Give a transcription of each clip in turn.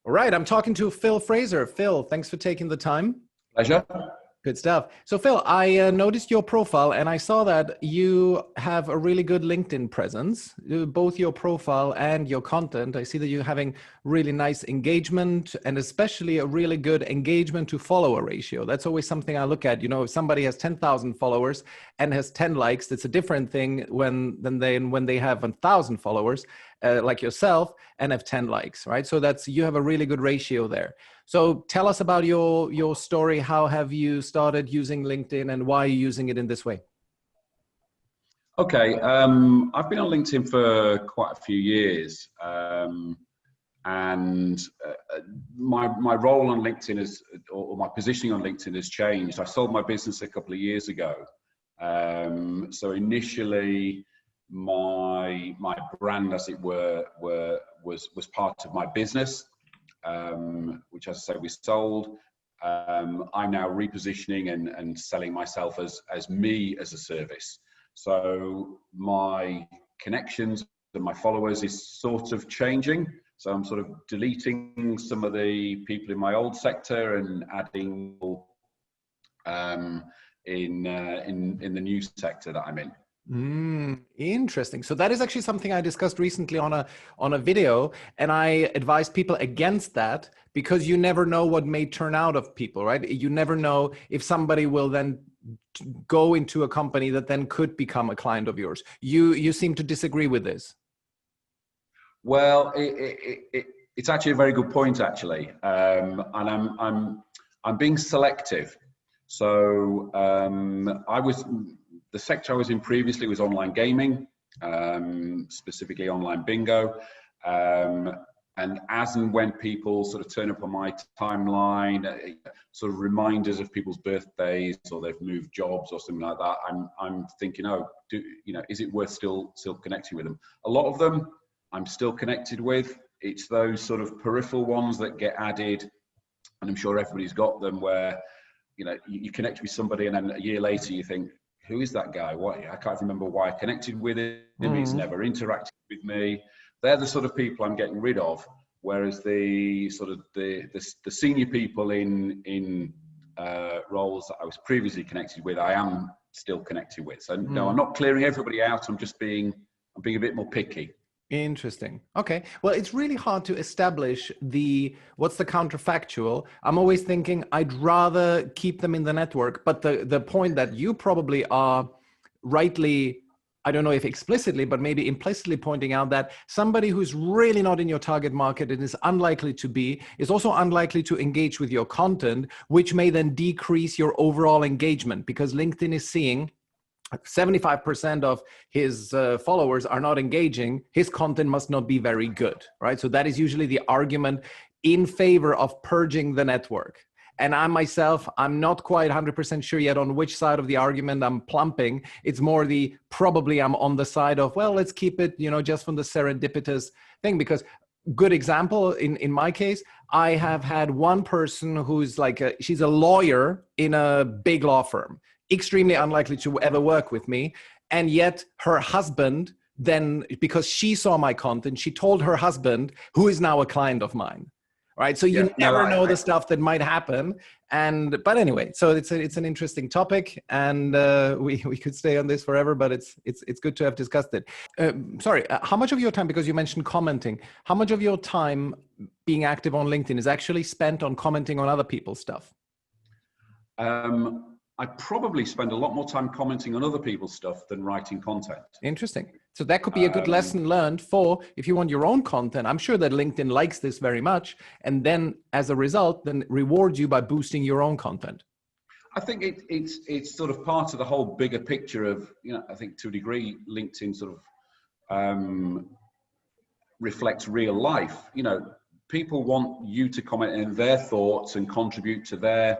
All right, I'm talking to Phil Fraser. Phil, thanks for taking the time. Pleasure. Good stuff. So Phil, I noticed your profile and I saw that you have a really good LinkedIn presence, both your profile and your content. I see that you're having really nice engagement and especially a really good engagement to follower ratio. That's always something I look at. You know, if somebody has 10,000 followers and has 10 likes, that's a different thing when they have 1,000 followers, like yourself, and have 10 likes, right? So you have a really good ratio there. So tell us about your story. How have you started using LinkedIn and why are you using it in this way? Okay, I've been on LinkedIn for quite a few years, and my role on LinkedIn or my positioning on LinkedIn has changed. I sold my business a couple of years ago. So initially, my brand, as it were, was part of my business. Which, as I say, we sold. I'm now repositioning and selling myself as me as a service. So my connections and my followers is sort of changing. So I'm sort of deleting some of the people in my old sector and adding in the new sector that I'm in. Interesting. So that is actually something I discussed recently on a video, and I advised people against that because you never know what may turn out of people, right? You never know if somebody will then go into a company that then could become a client of yours. You seem to disagree with this. Well, it's actually a very good point, actually, and I'm being selective. So the sector I was in previously was online gaming, specifically online bingo. And as and when people sort of turn up on my timeline, sort of reminders of people's birthdays or they've moved jobs or something like that, I'm thinking, is it worth still connecting with them? A lot of them I'm still connected with. It's those sort of peripheral ones that get added, and I'm sure everybody's got them, where you connect with somebody and then a year later you think, who is that guy? I can't remember why I connected with him. He's never interacted with me. They're the sort of people I'm getting rid of. Whereas the senior people in roles that I was previously connected with, I am still connected with. So no, I'm not clearing everybody out. I'm being a bit more picky. Interesting. Okay. Well, it's really hard to establish what's the counterfactual. I'm always thinking I'd rather keep them in the network, but the point that you probably are rightly, I don't know if explicitly, but maybe implicitly pointing out that somebody who's really not in your target market and is unlikely to be, is also unlikely to engage with your content, which may then decrease your overall engagement because LinkedIn is seeing 75% of his followers are not engaging, his content must not be very good, right? So that is usually the argument in favor of purging the network. And I myself, I'm not quite 100% sure yet on which side of the argument I'm plumping. It's more probably I'm on the side of, well, let's keep it, just from the serendipitous thing. Because good example, in my case, I have had one person who's she's a lawyer in a big law firm, extremely unlikely to ever work with me. And yet her husband then, because she saw my content, she told her husband, who is now a client of mine. Right. So you never know the stuff that might happen. But anyway, so it's an interesting topic, and we could stay on this forever, but it's good to have discussed it. Sorry, how much of your time, because you mentioned commenting, how much of your time being active on LinkedIn is actually spent on commenting on other people's stuff? I probably spend a lot more time commenting on other people's stuff than writing content. Interesting. So that could be a good lesson learned for if you want your own content. I'm sure that LinkedIn likes this very much. And then as a result, then rewards you by boosting your own content. I think it's sort of part of the whole bigger picture of, I think to a degree, LinkedIn sort of reflects real life. People want you to comment in their thoughts and contribute to their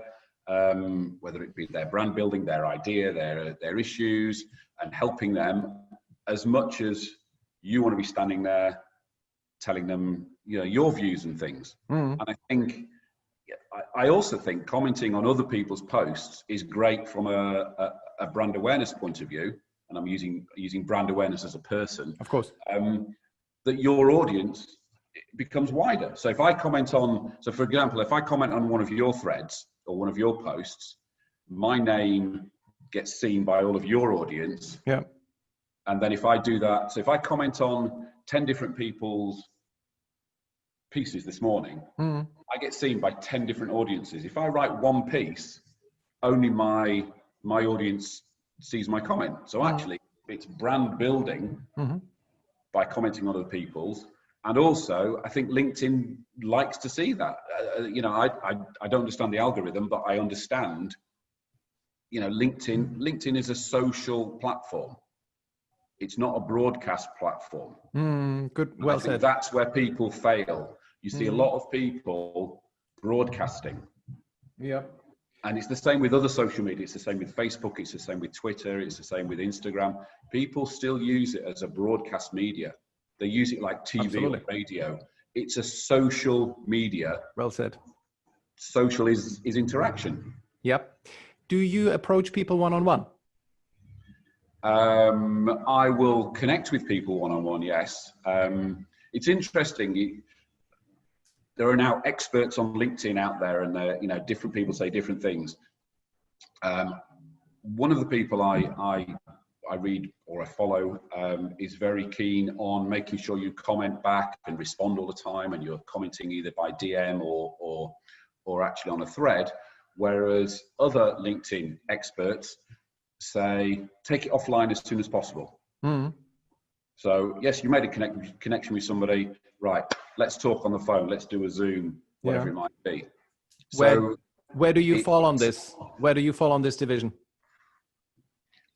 whether it be their brand building, their idea, their issues, and helping them, as much as you want to be standing there telling them, your views and things. And I also think commenting on other people's posts is great from a brand awareness point of view, and I'm using brand awareness as a person. Of course. That your audience it becomes wider. So if I comment on, so for example, if I comment on one of your threads or one of your posts, my name gets seen by all of your audience. Yeah. And then if I do that, so if I comment on 10 different people's pieces this morning, I get seen by 10 different audiences. If I write one piece, only my audience sees my comment. So actually it's brand building by commenting on other people's. And also, I think LinkedIn likes to see that. You know, I don't understand the algorithm, but I understand, you know, LinkedIn is a social platform. It's not a broadcast platform. Good, well said. That's where people fail. You see a lot of people broadcasting. Yeah. And it's the same with other social media. It's the same with Facebook. It's the same with Twitter. It's the same with Instagram. People still use it as a broadcast media. They use it like TV Absolutely. or radio. It's a social media. Well said. Social is interaction. Yep. Do you approach people one-on-one? I will connect with people one-on-one, yes. It's interesting. There are now experts on LinkedIn out there, and you know, different people say different things. One of the people I read or I follow is very keen on making sure you comment back and respond all the time, and you're commenting either by DM or actually on a thread. Whereas other LinkedIn experts say, take it offline as soon as possible. So yes, you made a connection with somebody, right? Let's talk on the phone. Let's do a Zoom, whatever it might be. So where do you fall on this? Where do you fall on this division?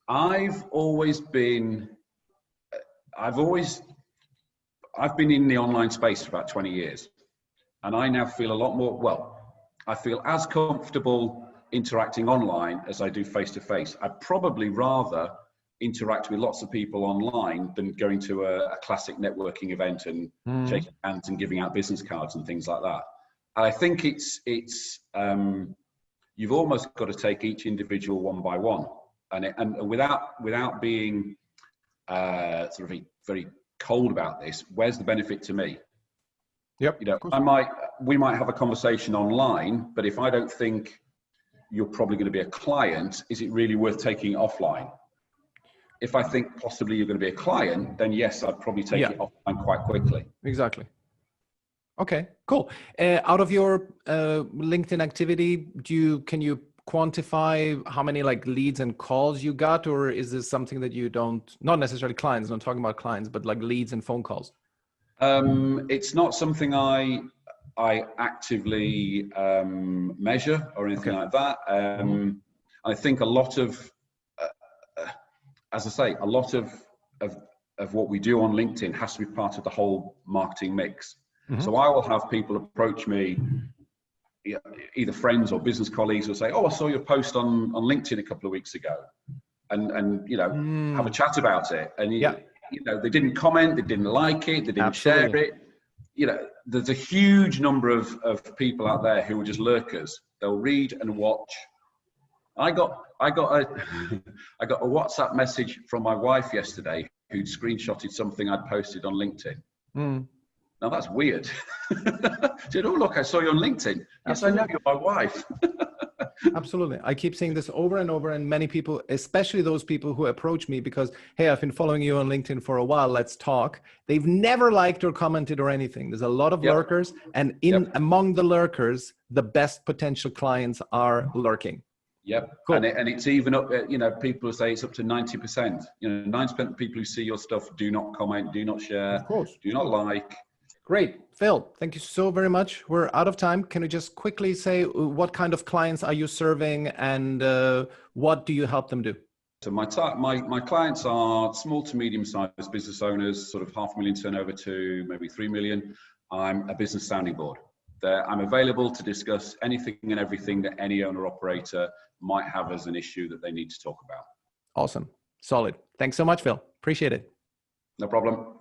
I've been in the online space for about 20 years, and I now feel a lot more, well, I feel as comfortable interacting online as I do face-to-face. I'd probably rather interact with lots of people online than going to a classic networking event and shaking hands and giving out business cards and things like that. And I think it's you've almost got to take each individual one by one, and without being sort of very cold about this. Where's the benefit to me? Yep. You know, we might have a conversation online, but if I don't think you're probably going to be a client, is it really worth taking it offline? If I think possibly you're going to be a client, then yes, I'd probably take it offline quite quickly. Exactly. Okay, cool. Out of your LinkedIn activity, can you quantify how many like leads and calls you got, or is this something that you don't, not necessarily clients, not talking about clients, but like leads and phone calls? It's not something I actively measure or anything like that. I think a lot of, as I say, a lot of what we do on LinkedIn has to be part of the whole marketing mix. So I will have people approach me, either friends or business colleagues, will say, "Oh, I saw your post on LinkedIn a couple of weeks ago," and you know, have a chat about it. And you know, they didn't comment, they didn't like it, they didn't share it. You know, there's a huge number of people out there who are just lurkers. They'll read and watch. I got a WhatsApp message from my wife yesterday who'd screenshotted something I'd posted on LinkedIn. Now that's weird. She said, "Oh, look, I saw you on LinkedIn." Yes, I know, you're my wife. Absolutely. I keep seeing this over and over, and many people, especially those people who approach me because, hey, I've been following you on LinkedIn for a while, let's talk. They've never liked or commented or anything. There's a lot of lurkers, and among the lurkers, the best potential clients are lurking. Yep. Cool. And it's even up, you know, people say it's up to 90%. You know, 90% of people who see your stuff do not comment, do not share, of course, do not like. Great. Phil, thank you so very much. We're out of time. Can you just quickly say what kind of clients are you serving, and what do you help them do? So my clients are small to medium-sized business owners, sort of 500,000 turnover to maybe 3 million. I'm a business sounding board. I'm available to discuss anything and everything that any owner operator might have as an issue that they need to talk about. Awesome. Solid. Thanks so much, Phil. Appreciate it. No problem.